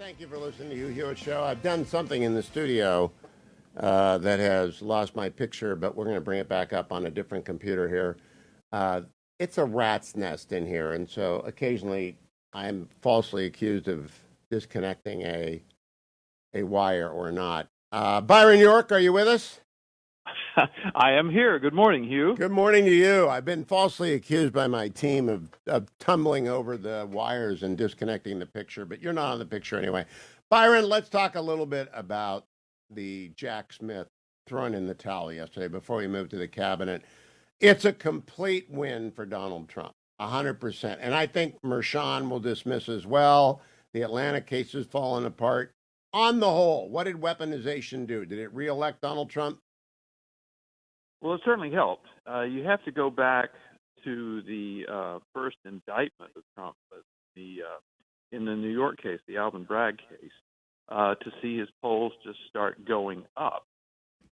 Thank you for listening to Hugh Hewitt Show. I've done something in the studio that has lost my picture, but we're going to bring it back up on a different computer here. Uh, it's a rat's nest in here, and so occasionally I'm falsely accused of disconnecting a wire or not. Byron York, are you with us? I am here. Good morning, Hugh. Good morning to you. I've been falsely accused by my team of tumbling over the wires and disconnecting the picture, but you're not on the picture anyway. Byron, let's talk a little bit about the Jack Smith throwing in the towel yesterday before we move to the cabinet. It's a complete win for Donald Trump, 100%. And I think Mershon will dismiss as well. The Atlanta case has fallen apart. On the whole, what did weaponization do? Did it reelect Donald Trump? Well, it certainly helped. You have to go back to the first indictment of Trump in the New York case, the Alvin Bragg case, to see his polls just start going up.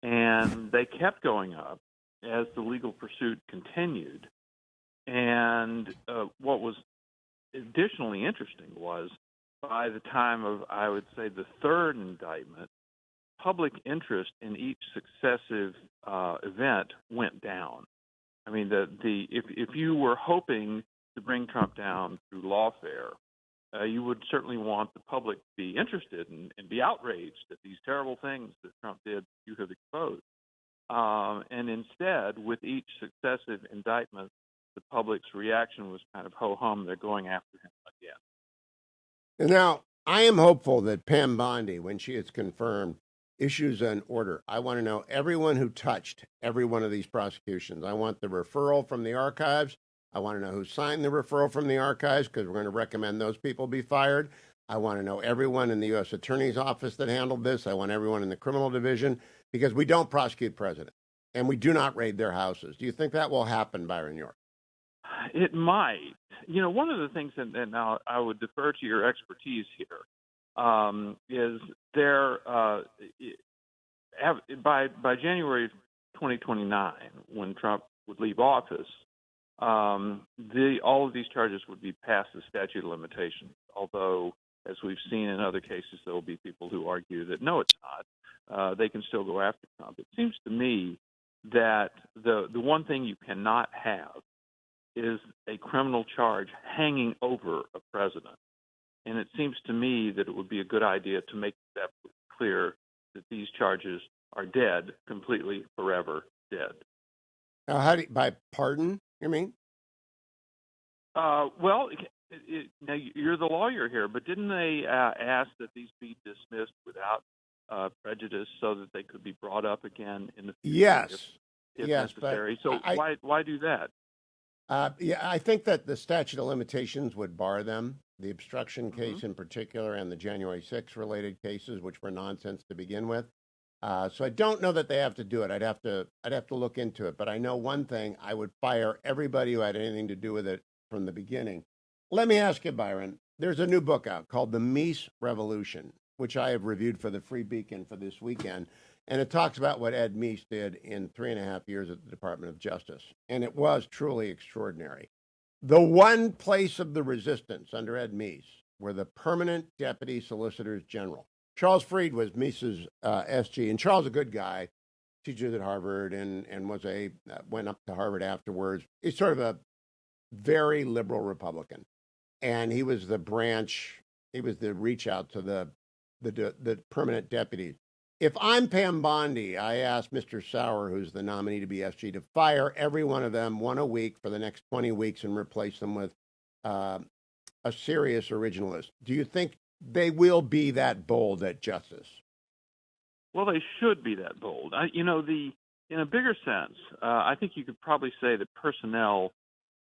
And they kept going up as the legal pursuit continued. And what was additionally interesting was by the time of, I would say, the third indictment, public interest in each successive event went down. I mean, if you were hoping to bring Trump down through lawfare, you would certainly want the public to be interested and be outraged at these terrible things that Trump did you have exposed. And instead, with each successive indictment, the public's reaction was kind of ho-hum, they're going after him again. Now, I am hopeful that Pam Bondi, when she is confirmed, issues an order. I want to know everyone who touched every one of these prosecutions. I want the referral from the archives. I want to know who signed the referral from the archives, because we're going to recommend those people be fired. I want to know everyone in the U.S. Attorney's Office that handled this. I want everyone in the criminal division, because we don't prosecute presidents, and we do not raid their houses. Do you think that will happen, Byron York? It might. You know, one of the things, and now I would defer to your expertise here, is there by January 2029, when Trump would leave office, all of these charges would be past the statute of limitations. Although, as we've seen in other cases, there will be people who argue that no, it's not. They can still go after Trump. It seems to me that the one thing you cannot have is a criminal charge hanging over a president. And it seems to me that it would be a good idea to make that clear, that these charges are dead, completely, forever dead. Now, how do you, by pardon, you mean? Well, now you're the lawyer here, but didn't they ask that these be dismissed without prejudice so that they could be brought up again in the future if necessary? So why do that? Yeah, I think that the statute of limitations would bar them, the obstruction case in particular, and the January 6th related cases, which were nonsense to begin with. So I don't know that they have to do it. I'd have to look into it. But I know one thing: I would fire everybody who had anything to do with it from the beginning. Let me ask you, Byron. There's a new book out called The Meese Revolution, which I have reviewed for the Free Beacon for this weekend. And it talks about what Ed Meese did in 3.5 years at the Department of Justice. And it was truly extraordinary. The one place of the resistance under Ed Meese were the permanent deputy solicitors general. Charles Freed was Meese's SG, and Charles is a good guy, teaches at Harvard and went up to Harvard afterwards. He's sort of a very liberal Republican. And he was the reach out to the permanent deputies. If I'm Pam Bondi, I ask Mr. Sauer, who's the nominee to be SG, to fire every one of them, one a week for the next 20 weeks and replace them with a serious originalist. Do you think they will be that bold at justice? Well, they should be that bold. In a bigger sense, I think you could probably say that personnel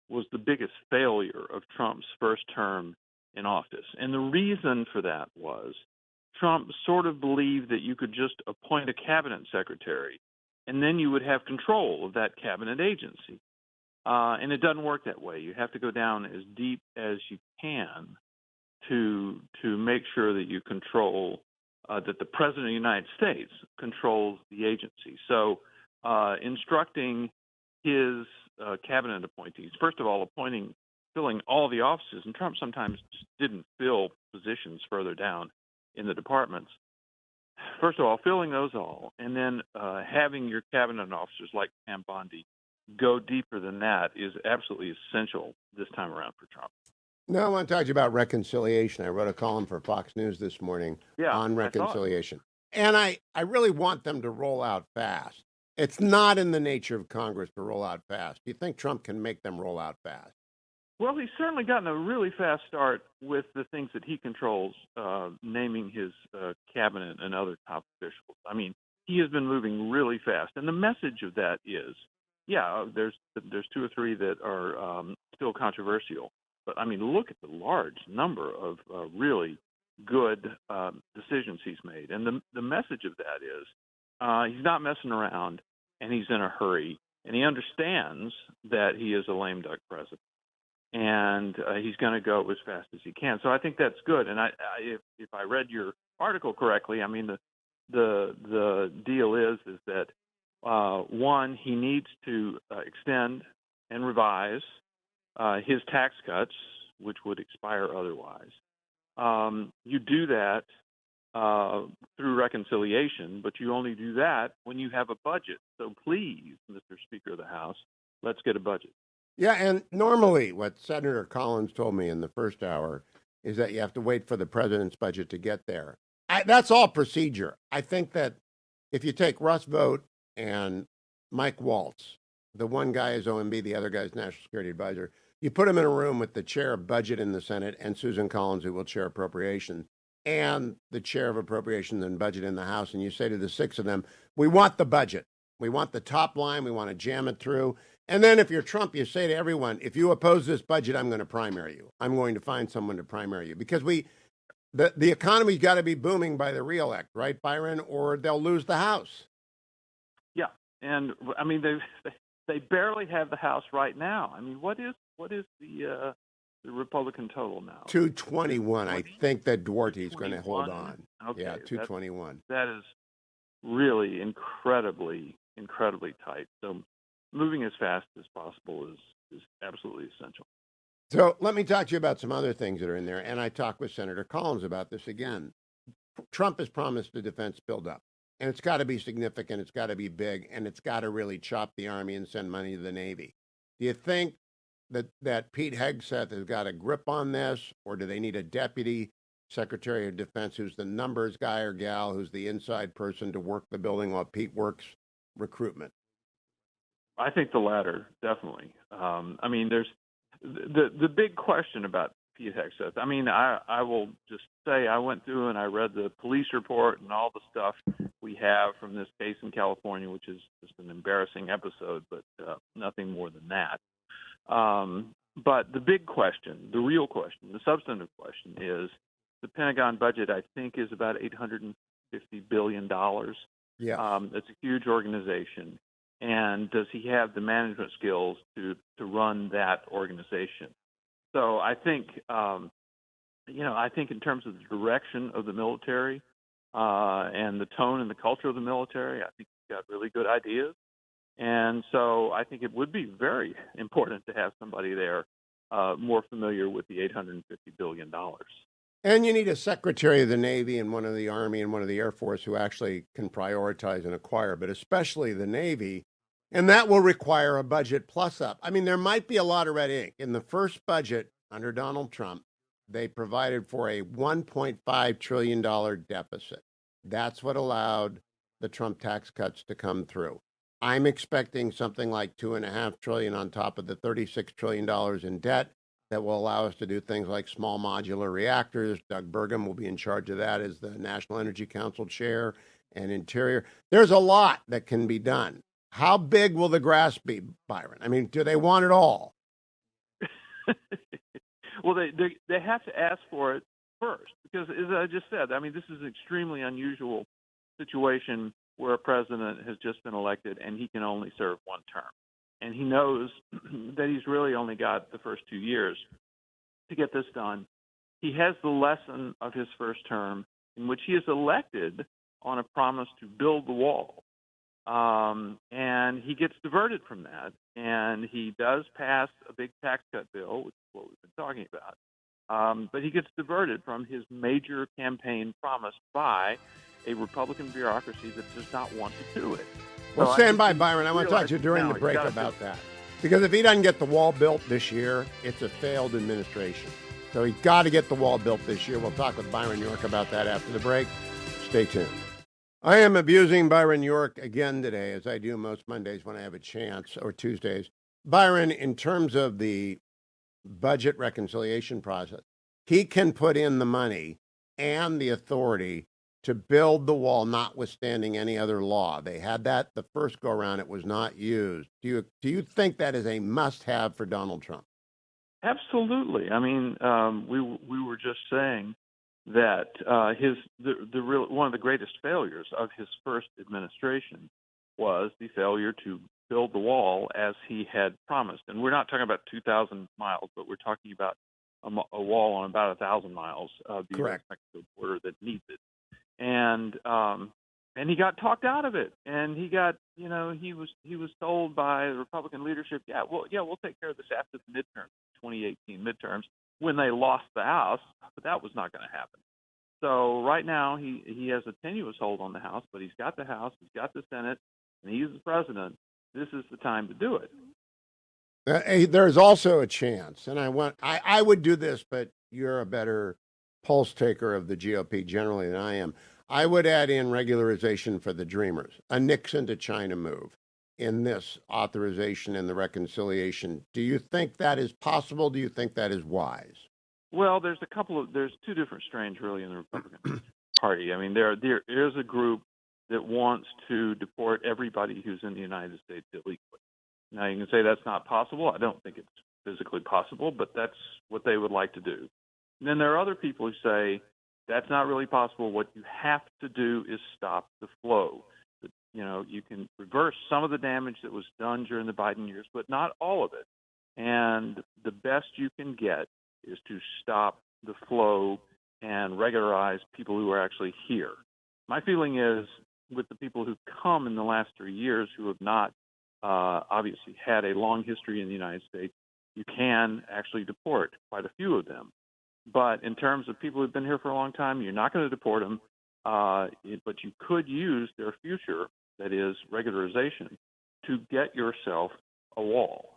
was the biggest failure of Trump's first term in office. And the reason for that was Trump sort of believed that you could just appoint a cabinet secretary and then you would have control of that cabinet agency. And it doesn't work that way. You have to go down as deep as you can to make sure that you control, that the President of the United States controls the agency. So instructing his cabinet appointees, first of all, filling all the offices, and Trump sometimes just didn't fill positions further down in the departments. First of all, filling those all, and then having your cabinet officers like Pam Bondi go deeper than that is absolutely essential this time around for Trump. No, I want to talk to you about reconciliation. I wrote a column for Fox News this morning Yeah, on I saw it. reconciliation. And I really want them to roll out fast. It's not in the nature of Congress to roll out fast. Do you think Trump can make them roll out fast? Well, he's certainly gotten a really fast start with the things that he controls, naming his cabinet and other top officials. I mean, he has been moving really fast, and the message of that is, yeah, there's 2 or 3 that are still controversial, but I mean, look at the large number of really good decisions he's made, and the message of that is he's not messing around, and he's in a hurry, and he understands that he is a lame duck president. And he's going to go as fast as he can. So I think that's good. And if I read your article correctly, I mean the deal is that one, he needs to extend and revise his tax cuts, which would expire otherwise. You do that through reconciliation, but you only do that when you have a budget. So please, Mr. Speaker of the House, let's get a budget. Yeah, and normally what Senator Collins told me in the first hour is that you have to wait for the president's budget to get there. That's all procedure. I think that if you take Russ Vought and Mike Waltz, the one guy is OMB, the other guy is National Security Advisor, you put them in a room with the chair of budget in the Senate and Susan Collins, who will chair appropriations, and the chair of appropriations and budget in the House, and you say to the 6 of them, we want the budget. We want the top line. We want to jam it through. And then if you're Trump, you say to everyone, if you oppose this budget, I'm going to primary you. I'm going to find someone to primary you. Because the economy's got to be booming by the reelect, right, Byron? Or they'll lose the House. Yeah. And, I mean, they barely have the House right now. I mean, what is the Republican total now? 221. I think that Duarte's going to hold on. Okay. Yeah, 221. That is really incredibly tight. So moving as fast as possible is absolutely essential. So let me talk to you about some other things that are in there. And I talked with Senator Collins about this again. Trump has promised a defense buildup, and it's got to be significant. It's got to be big, and it's got to really chop the Army and send money to the Navy. Do you think that Pete Hegseth has got a grip on this, or do they need a deputy Secretary of Defense who's the numbers guy or gal, who's the inside person to work the building while Pete works recruitment? I think the latter, definitely. I mean, there's the big question about Pete Hegseth. I mean, I will just say I went through and I read the police report and all the stuff we have from this case in California, which is just an embarrassing episode, but nothing more than that. But the big question, the real question, the substantive question is the Pentagon budget, I think, is about $850 billion. Yeah. It's a huge organization. And does he have the management skills to run that organization? So I think, I think in terms of the direction of the military and the tone and the culture of the military, I think he's got really good ideas. And so I think it would be very important to have somebody there more familiar with the $850 billion. And you need a Secretary of the Navy and one of the Army and one of the Air Force who actually can prioritize and acquire, but especially the Navy. And that will require a budget plus up. I mean, there might be a lot of red ink. In the first budget under Donald Trump, they provided for a $1.5 trillion deficit. That's what allowed the Trump tax cuts to come through. I'm expecting something like $2.5 trillion on top of the $36 trillion in debt that will allow us to do things like small modular reactors. Doug Burgum will be in charge of that as the National Energy Council chair, and Interior. There's a lot that can be done. How big will the grass be, Byron? I mean, do they want it all? Well, they have to ask for it first, because as I just said, I mean, this is an extremely unusual situation where a president has just been elected and he can only serve one term. And he knows that he's really only got the first 2 years to get this done. He has the lesson of his first term in which he is elected on a promise to build the wall. And he gets diverted from that. And he does pass a big tax cut bill, which is what we've been talking about. But he gets diverted from his major campaign promise by a Republican bureaucracy that does not want to do it. Well, So I stand think by, he Byron. I want to talk to you realizes during now the he's break gotta about that. Because if he doesn't get the wall built this year, it's a failed administration. So he's got to get the wall built this year. We'll talk with Byron York about that after the break. Stay tuned. I am abusing Byron York again today, as I do most Mondays when I have a chance, or Tuesdays. Byron, in terms of the budget reconciliation process, he can put in the money and the authority to build the wall, notwithstanding any other law. They had that the first go around; it was not used. Do you think that is a must-have for Donald Trump? Absolutely. I mean, we were just saying that the real one of the greatest failures of his first administration was the failure to build the wall as he had promised. And we're not talking about 2,000 miles, but we're talking about a wall on about 1,000 miles of the Correct. U.S.-Mexico border that needs it. And he got talked out of it. And he got, he was told by the Republican leadership, we'll take care of this after the midterms, 2018 midterms, when they lost the House, but that was not going to happen. So right now he has a tenuous hold on the House, but he's got the House, he's got the Senate, and he's the president. This is the time to do it. There's also a chance, and I would do this, but you're a better pulse taker of the GOP generally than I am. I would add in regularization for the Dreamers, a Nixon to China move in this authorization and the reconciliation. Do you think that is possible? Do you think that is wise? Well, there's two different strains really in the Republican Party. I mean, there is a group that wants to deport everybody who's in the United States illegally. Now, you can say that's not possible. I don't think it's physically possible, but that's what they would like to do. And then there are other people who say that's not really possible. What you have to do is stop the flow. You can reverse some of the damage that was done during the Biden years, but not all of it. And the best you can get is to stop the flow and regularize people who are actually here. My feeling is with the people who come in the last 3 years who have not obviously had a long history in the United States, you can actually deport quite a few of them. But in terms of people who've been here for a long time, you're not going to deport them, but you could use their future, that is regularization, to get yourself a wall.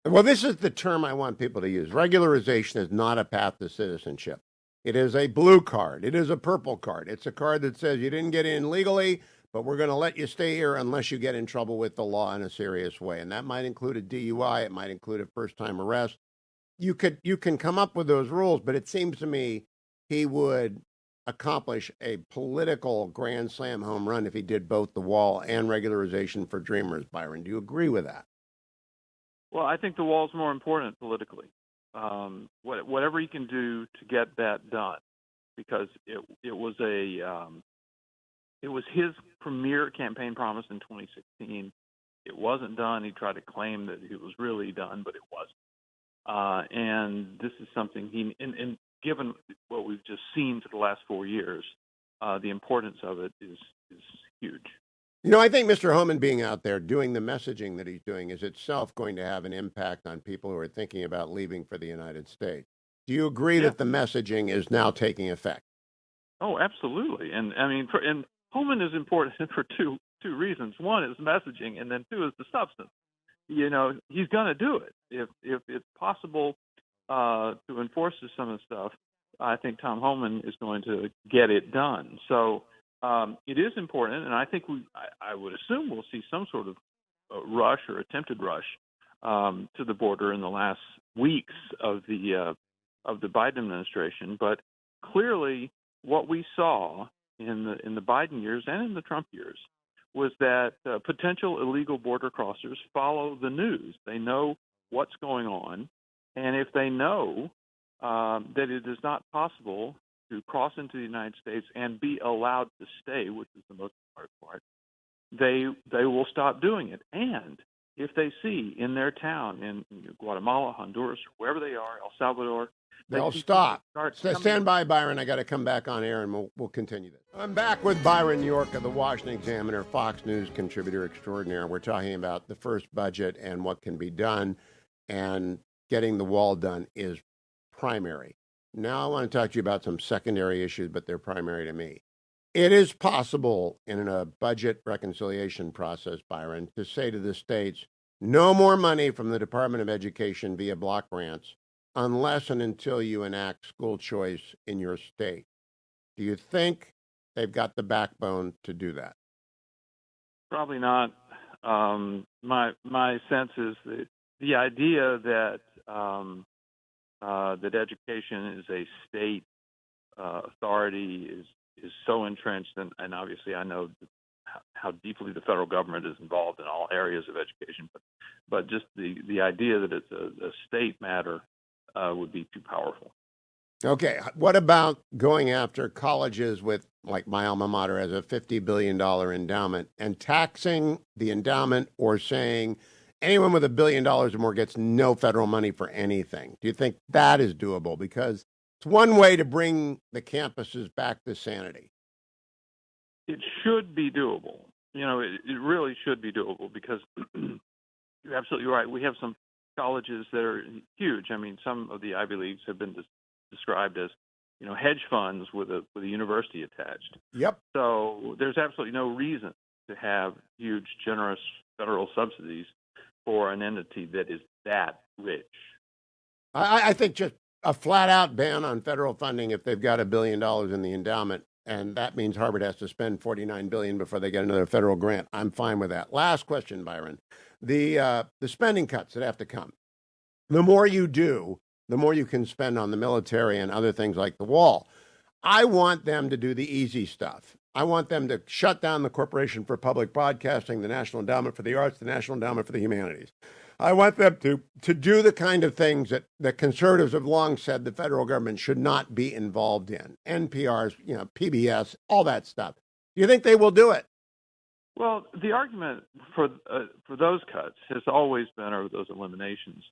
Well, this is the term I want people to use. Regularization is not a path to citizenship. It is a blue card. It is a purple card. It's a card that says you didn't get in legally, but we're going to let you stay here unless you get in trouble with the law in a serious way. And that might include a DUI. It might include a first-time arrest. You can come up with those rules, but it seems to me he would accomplish a political grand slam home run if he did both the wall and regularization for Dreamers. Byron, do you agree with that? Well, I think the wall's more important politically. Whatever he can do to get that done, because it was his premier campaign promise in 2016. It wasn't done. He tried to claim that it was really done, but it wasn't. And this is something and given what we've just seen for the last 4 years, the importance of it is huge. I think Mr. Homan being out there doing the messaging that he's doing is itself going to have an impact on people who are thinking about leaving for the United States. Do you agree that the messaging is now taking effect? Oh, absolutely. And I mean, and Homan is important for two reasons. One is messaging, and then two is the substance. He's going to do it. If it's possible to enforce some of the stuff, I think Tom Homan is going to get it done. So it is important, and I think I would assume we'll see some sort of rush or attempted rush to the border in the last weeks of the Biden administration. But clearly, what we saw in the Biden years and in the Trump years was that potential illegal border crossers follow the news. They know what's going on, and if they know that it is not possible to cross into the United States and be allowed to stay, which is the most important part, they will stop doing it. And if they see in their town, in Guatemala, Honduras, wherever they are, El Salvador, They'll stop. Stand by, Byron. I got to come back on air, and we'll continue this. I'm back with Byron York of the Washington Examiner, Fox News contributor extraordinaire. We're talking about the first budget and what can be done, and getting the wall done is primary. Now I want to talk to you about some secondary issues, but they're primary to me. It is possible in a budget reconciliation process, Byron, to say to the states, no more money from the Department of Education via block grants unless and until you enact school choice in your state. Do you think they've got the backbone to do that? Probably not. My sense is that the idea that that education is a state authority is so entrenched, and obviously I know how deeply the federal government is involved in all areas of education, but just the idea that it's a state matter would be too powerful. Okay, what about going after colleges with, like my alma mater, has a $50 billion endowment and taxing the endowment, or saying anyone with $1 billion or more gets no federal money for anything? Do you think that is doable? Because it's one way to bring the campuses back to sanity. It should be doable. It really should be doable because you're absolutely right. We have some colleges that are huge. I mean, some of the Ivy Leagues have been described as, hedge funds with a university attached. Yep. So there's absolutely no reason to have huge, generous federal subsidies for an entity that is that rich. I think just a flat-out ban on federal funding if they've got $1 billion in the endowment, and that means Harvard has to spend $49 billion before they get another federal grant. I'm fine with that. Last question, Byron. The spending cuts that have to come. The more you do, the more you can spend on the military and other things like the wall. I want them to do the easy stuff. I want them to shut down the Corporation for Public Broadcasting, the National Endowment for the Arts, the National Endowment for the Humanities. I want them to do the kind of things that conservatives have long said the federal government should not be involved in. NPR's, PBS, all that stuff. Do you think they will do it? Well, the argument for those cuts has always been, or those eliminations,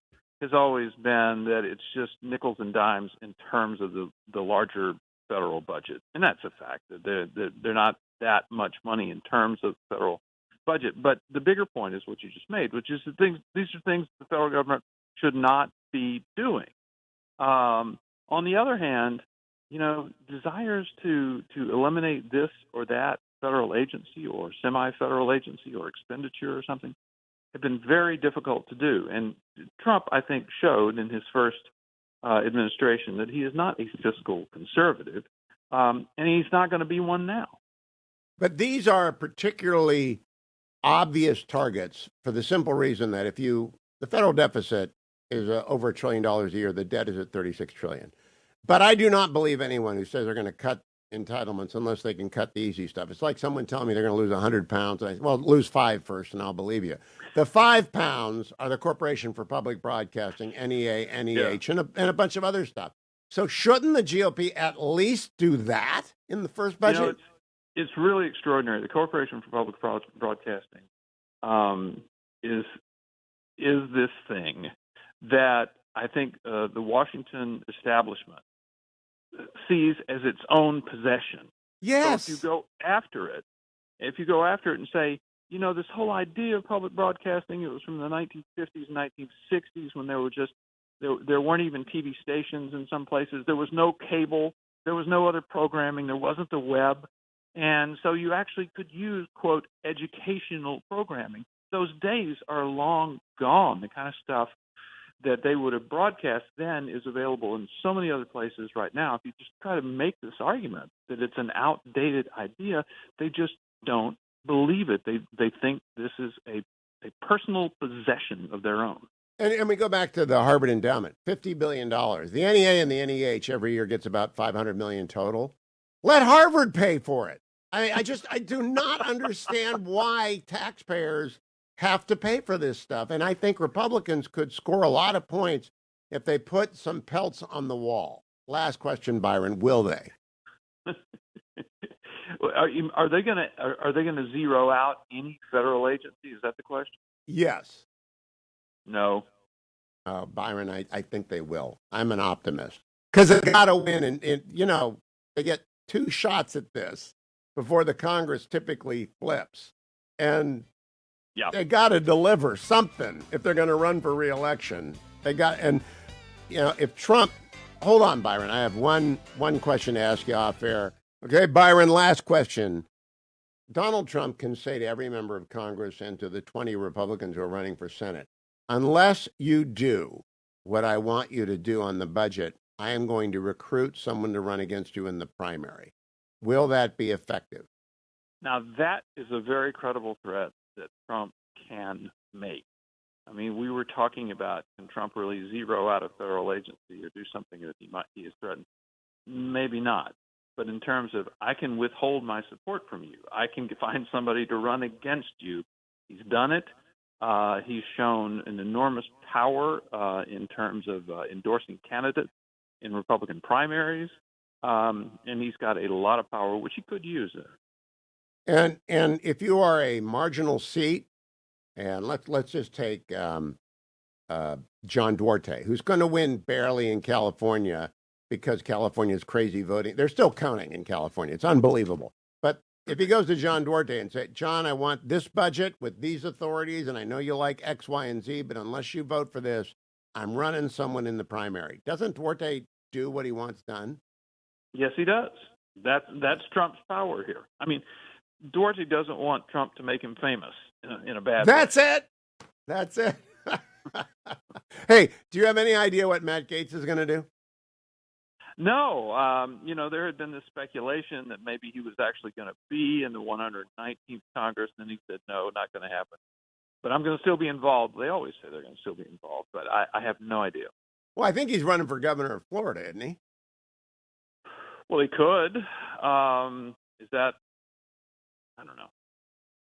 has always been that it's just nickels and dimes in terms of the larger federal budget. And that's a fact. They're not that much money in terms of federal budget. But the bigger point is what you just made, which is these are things the federal government should not be doing. On the other hand, desires to eliminate this or that federal agency or semi-federal agency or expenditure or something have been very difficult to do. And Trump, I think, showed in his first administration that he is not a fiscal conservative, and he's not going to be one now. But these are particularly obvious targets for the simple reason that the federal deficit is over $1 trillion a year, the debt is at $36 trillion. But I do not believe anyone who says they're going to cut entitlements unless they can cut the easy stuff. It's like someone telling me they're going to lose 100 pounds. Lose 5 first, and I'll believe you. The 5 pounds are the Corporation for Public Broadcasting, NEA, NEH, and a bunch of other stuff. So shouldn't the GOP at least do that in the first budget? It's really extraordinary. The Corporation for Public Broadcasting is this thing that I think the Washington establishment sees as its own possession. Yes. So if you go after it and say, this whole idea of public broadcasting, it was from the 1950s and 1960s when there weren't even TV stations in some places. There was no cable. There was no other programming. There wasn't the web. And so you actually could use, quote, educational programming. Those days are long gone. The kind of stuff that they would have broadcast then is available in so many other places right now. If you just try to make this argument that it's an outdated idea, they just don't believe it. They think this is a personal possession of their own. And we go back to the Harvard endowment, $50 billion. The NEA and the NEH every year gets about $500 million total. Let Harvard pay for it. I do not understand why taxpayers have to pay for this stuff. And I think Republicans could score a lot of points if they put some pelts on the wall. Last question, Byron, will they? Are they going to zero out any federal agency? Is that the question? Yes. No. Byron, I think they will. I'm an optimist because they got to win. And they get 2 shots at this before the Congress typically flips. And they got to deliver something if they're going to run for re-election. If Trump hold on, Byron. I have one question to ask you off air. Okay, Byron, last question. Donald Trump can say to every member of Congress and to the 20 Republicans who are running for Senate, unless you do what I want you to do on the budget, I am going to recruit someone to run against you in the primary. Will that be effective? Now, that is a very credible threat that Trump can make. I mean, we were talking about, can Trump really zero out a federal agency or do something that he has threatened? Maybe not. But in terms of, I can withhold my support from you, I can find somebody to run against you. He's done it. He's shown an enormous power in terms of endorsing candidates in Republican primaries, and he's got a lot of power, which he could use there. And if you are a marginal seat, and let's just take John Duarte, who's going to win barely in California because California's crazy voting. They're still counting in California. It's unbelievable. But if he goes to John Duarte and say, John, I want this budget with these authorities, and I know you like X, Y, and Z, but unless you vote for this, I'm running someone in the primary. Doesn't Duarte do what he wants done? Yes, he does. That's Trump's power here. I mean, Duarte doesn't want Trump to make him famous in a bad way. That's it. Hey, do you have any idea what Matt Gaetz is going to do? No. There had been this speculation that maybe he was actually going to be in the 119th Congress, and he said, no, not going to happen. But I'm going to still be involved. They always say they're going to still be involved, but I have no idea. Well, I think he's running for governor of Florida, isn't he? Well, he could. Is that? I don't know.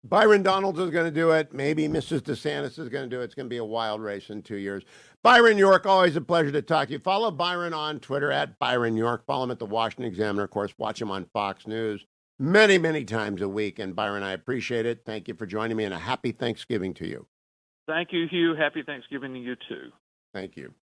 Byron Donalds is going to do it. Maybe Mrs. DeSantis is going to do it. It's going to be a wild race in 2 years. Byron York, always a pleasure to talk to you. Follow Byron on Twitter at Byron York. Follow him at the Washington Examiner. Of course, watch him on Fox News many, many times a week. And Byron, I appreciate it. Thank you for joining me, and a happy Thanksgiving to you. Thank you, Hugh. Happy Thanksgiving to you, too. Thank you.